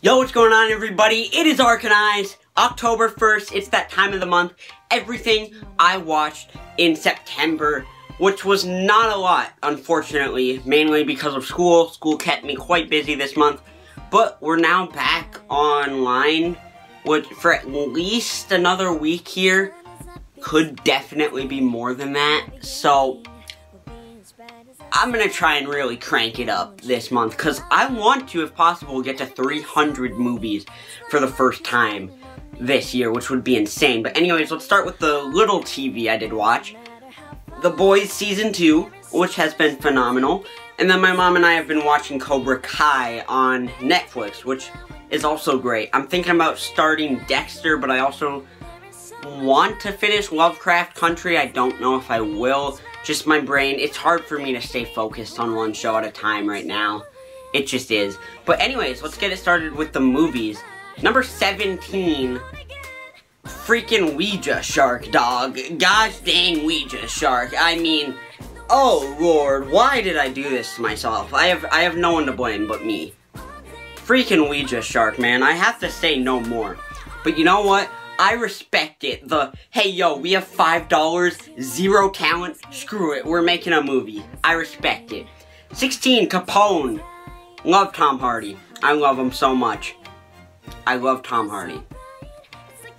Yo, what's going on, everybody? It is Arcanized, October 1st. It's that time of the month. Everything I watched in September, which was not a lot, unfortunately, mainly because of school. School kept me quite busy this month, but we're now back online, which for at least another week here. Could definitely be more than that, so I'm gonna try and really crank it up this month, because I want to, if possible, get to 300 movies for the first time this year, which would be insane. But anyways, let's start with the little TV I did watch. The Boys Season 2, which has been phenomenal. And then my mom and I have been watching Cobra Kai on Netflix, which is also great. I'm thinking about starting Dexter, but I also want to finish Lovecraft Country. I don't know if I will. Just my brain, it's hard for me to stay focused on one show at a time right now. It just is. But anyways, let's get it started with the movies. Number 17, freaking Ouija Shark, dog. Gosh dang Ouija Shark. I mean, oh Lord, why did I do this to myself? I have no one to blame but me. Freaking Ouija Shark, man. I have to say no more. But you know what? I respect it. Hey yo, we have $5, zero talent, screw it, we're making a movie. I respect it. 16, Capone. Love Tom Hardy. I love him so much. I love Tom Hardy.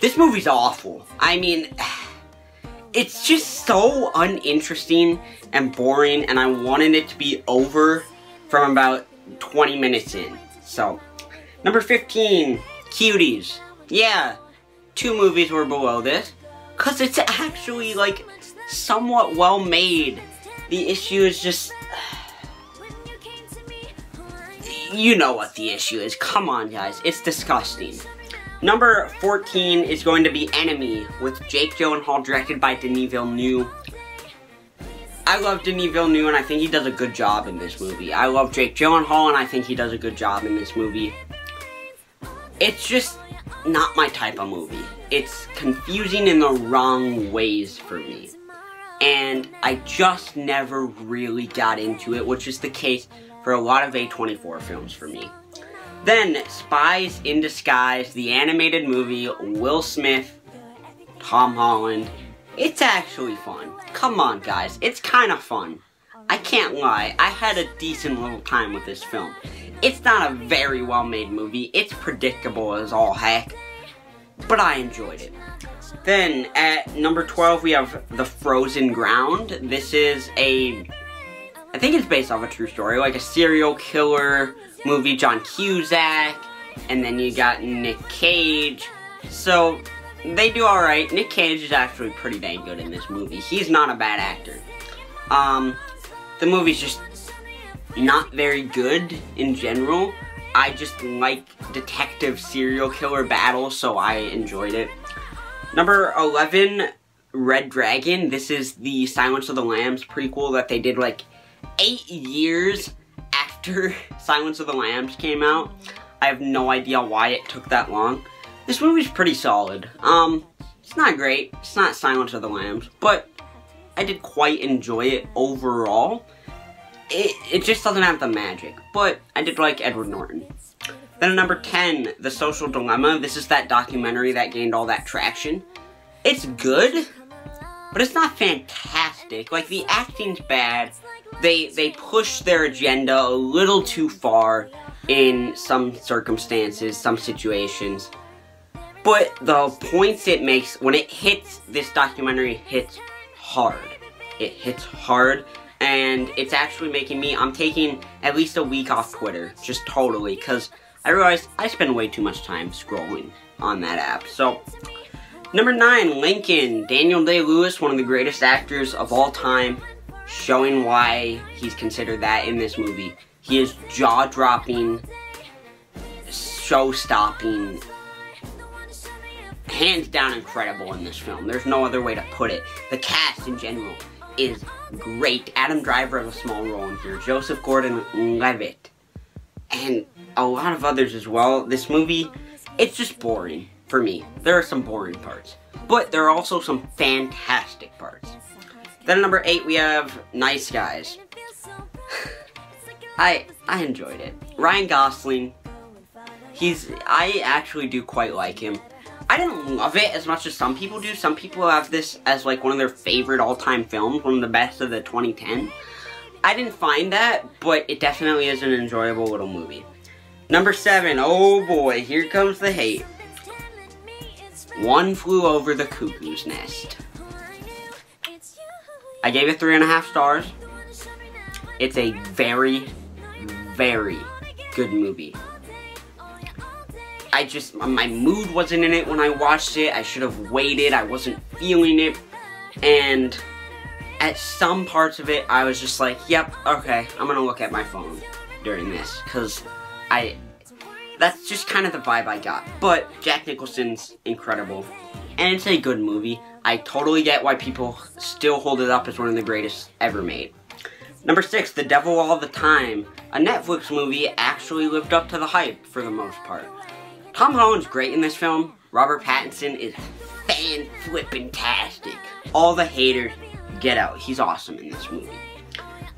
This movie's awful. I mean, it's just so uninteresting and boring, and I wanted it to be over from about 20 minutes in. So, number 15, Cuties. Yeah. 2 movies were below this, because it's actually, like, somewhat well made. The issue is just, you know what the issue is. Come on, guys. It's disgusting. Number 14 is going to be Enemy, with Jake Gyllenhaal, directed by Denis Villeneuve. I love Denis Villeneuve, and I think he does a good job in this movie. I love Jake Gyllenhaal, and I think he does a good job in this movie. It's just not my type of movie. It's confusing in the wrong ways for me. And I just never really got into it, which is the case for a lot of A24 films for me. Then, Spies in Disguise, the animated movie, Will Smith, Tom Holland. It's actually fun. Come on, guys. It's kind of fun. I can't lie. I had a decent little time with this film. It's not a very well-made movie. It's predictable as all heck. But I enjoyed it. Then, at number 12, we have The Frozen Ground. This is I think it's based off a true story, like a serial killer movie, John Cusack, and then you got Nick Cage. So, they do alright. Nick Cage is actually pretty dang good in this movie. He's not a bad actor. The movie's just not very good in general. I just like detective serial killer battles, so I enjoyed it. Number 11, Red Dragon. This is the Silence of the Lambs prequel that they did like 8 years after Silence of the Lambs came out. I have no idea why it took that long. This movie's pretty solid. It's not great. It's not Silence of the Lambs, but I did quite enjoy it overall. It just doesn't have the magic, but I did like Edward Norton. Then at number 10, The Social Dilemma. This is that documentary that gained all that traction. It's good, but it's not fantastic. Like, the acting's bad. They push their agenda a little too far in some circumstances, some situations. But the points it makes, when it hits, this documentary hits hard. It hits hard. And it's actually making me, I'm taking at least a week off Twitter, just totally, because I realized I spend way too much time scrolling on that app. So, number 9, Lincoln. Daniel Day-Lewis, one of the greatest actors of all time, showing why he's considered that in this movie. He is jaw-dropping, show-stopping, hands down incredible in this film. There's no other way to put it. The cast in general is great. Adam Driver has a small role in here. Joseph Gordon-Levitt. And a lot of others as well. This movie, it's just boring for me. There are some boring parts. But there are also some fantastic parts. Then at number 8, we have Nice Guys. I enjoyed it. Ryan Gosling, I actually do quite like him. I didn't love it as much as some people do. Some people have this as like one of their favorite all-time films, one of the best of the 2010. I didn't find that, but it definitely is an enjoyable little movie. Number 7, oh boy, here comes the hate. One Flew Over the Cuckoo's Nest. I gave it 3.5 stars. It's a very, very good movie. My mood wasn't in it when I watched it. I should have waited. I wasn't feeling it. And at some parts of it, I was just like, yep, okay, I'm gonna look at my phone during this. Because that's just kind of the vibe I got. But Jack Nicholson's incredible. And it's a good movie. I totally get why people still hold it up as one of the greatest ever made. Number 6, The Devil All the Time. A Netflix movie actually lived up to the hype for the most part. Tom Holland's great in this film. Robert Pattinson is fan-flippin-tastic. All the haters, get out. He's awesome in this movie.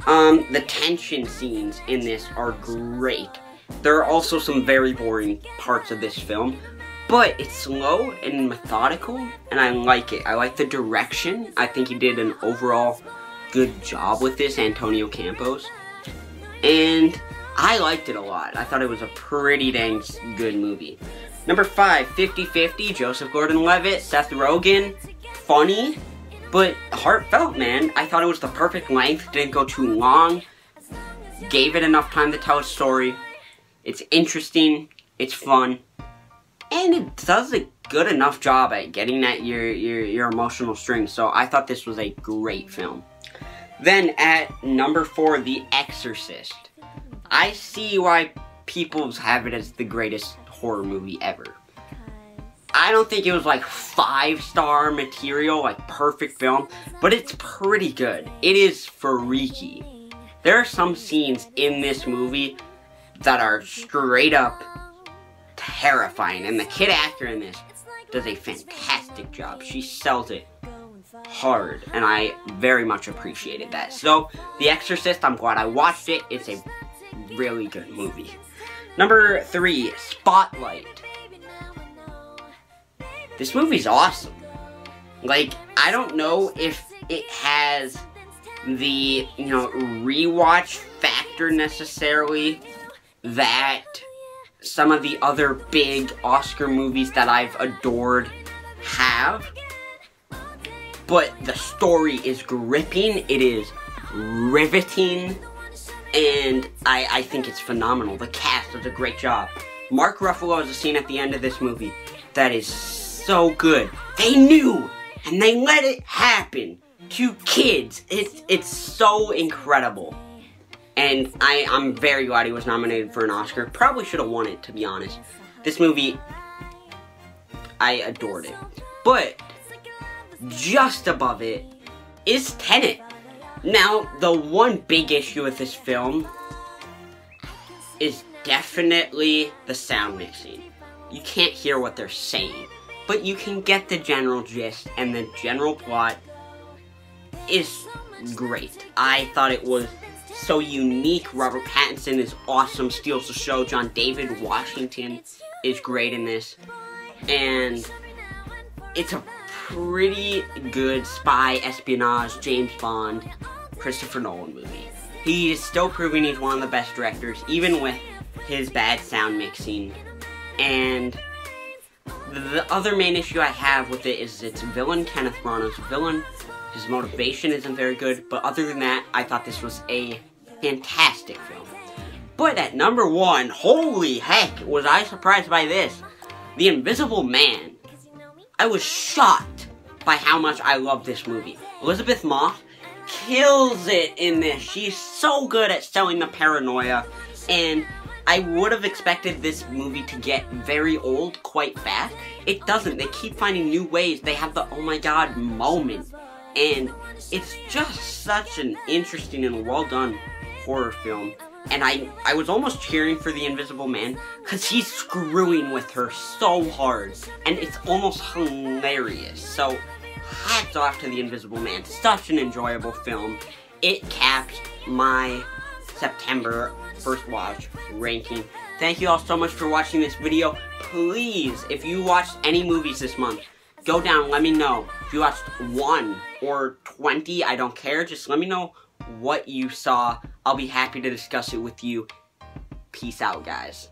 The tension scenes in this are great. There are also some very boring parts of this film, but it's slow and methodical, and I like it. I like the direction. I think he did an overall good job with this, Antonio Campos. And I liked it a lot. I thought it was a pretty dang good movie. Number 5, 50-50, Joseph Gordon-Levitt, Seth Rogen. Funny, but heartfelt, man. I thought it was the perfect length. Didn't go too long. Gave it enough time to tell a story. It's interesting. It's fun. And it does a good enough job at getting at your emotional strings. So I thought this was a great film. Then at number 4, The Exorcist. I see why people have it as the greatest horror movie ever. I don't think it was like 5-star material, like perfect film, but it's pretty good. It is freaky. There are some scenes in this movie that are straight up terrifying, and the kid actor in this does a fantastic job. She sells it hard, and I very much appreciated that. So, The Exorcist, I'm glad I watched it. It's a really good movie. Number 3, Spotlight. This movie's awesome. Like, I don't know if it has the, rewatch factor necessarily that some of the other big Oscar movies that I've adored have. But the story is gripping, it is riveting, and I think it's phenomenal. The cast does a great job. Mark Ruffalo has a scene at the end of this movie that is so good. They knew, and they let it happen to kids. It's so incredible. And I'm very glad he was nominated for an Oscar. Probably should have won it, to be honest. This movie, I adored it. But just above it is Tenet. Now, the one big issue with this film is definitely the sound mixing. You can't hear what they're saying, but you can get the general gist, and the general plot is great. I thought it was so unique. Robert Pattinson is awesome, steals the show. John David Washington is great in this, and it's a pretty good spy, espionage, James Bond, Christopher Nolan movie. He is still proving he's one of the best directors, even with his bad sound mixing. And the other main issue I have with it is its villain, Kenneth Branagh's villain. His motivation isn't very good, but other than that, I thought this was a fantastic film. But at number 1, holy heck, was I surprised by this. The Invisible Man. I was shocked by how much I love this movie. Elizabeth Moss kills it in this. She's so good at selling the paranoia, and I would have expected this movie to get very old quite fast. It doesn't. They keep finding new ways. They have the oh my god moment, and it's just such an interesting and well done horror film. And I was almost cheering for the Invisible Man, because he's screwing with her so hard, and it's almost hilarious. So, hats off to the Invisible Man. Such an enjoyable film. It caps my September first watch ranking Thank you all so much for watching this video. Please, if you watched any movies this month, go down, let me know. If you watched 1 or 20, I don't care. Just let me know what you saw. I'll be happy to discuss it with you. Peace out, guys.